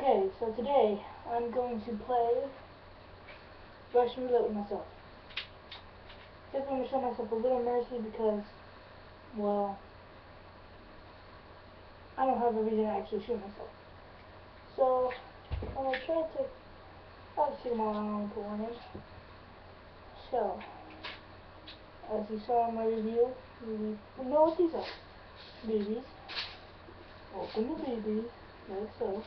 Okay, so today I'm going to play Russian roulette with myself. Just going to show myself a little mercy because, well, I don't have a reason to actually shoot myself. So, I'm going to try to, I'll shoot them all around for one in. So, as you saw in my review, you know what these are. BBs. Open the BBs, like so.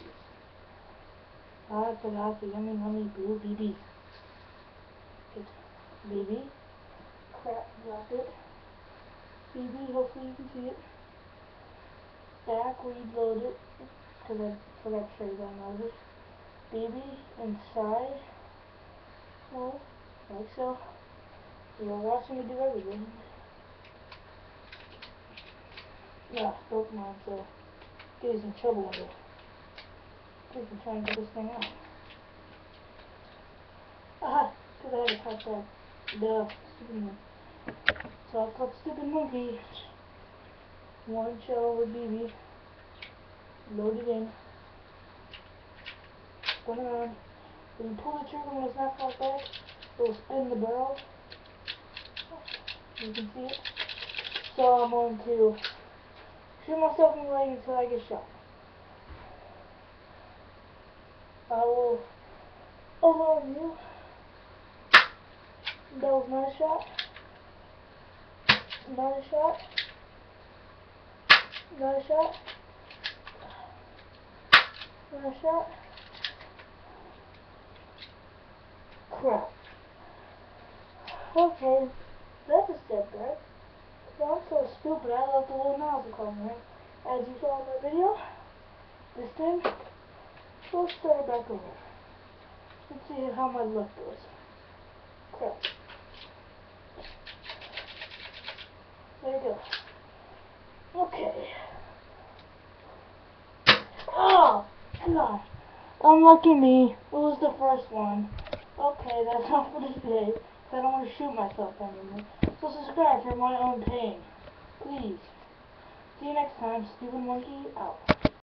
I forgot the yummy blue BB. It's BB. Crap, drop it. BB, hopefully you can see it. Back, reload it. Because I forgot to show you that notice. BB inside. Oh, like so. You're watching me do everything. Yeah, broke mine, so get in trouble with it. I can try and get this thing out. Aha! Because I had to cut that. Duh, stupid one. So I caught stupid monkey. One shell with BB. Load it in. Spin around. When you pull the trigger when it's not far back, it will spin the barrel. You can see it. So I'm going to shoot myself in the leg until I get shot. I will alarm you. That was not a shot. Not a shot. Not a shot. Not a shot. Crap. Okay, that's a setback. So I'm so stupid, I left the little nozzle come in. As you saw in my video, this thing, so let's start it back over. Let's see how my luck goes. Crap. There you go. Okay. Oh, God. Unlucky me. It was the first one. Okay, that's all for today. I don't want to shoot myself anymore. So subscribe for my own pain. Please. See you next time. Stupid Monkey out.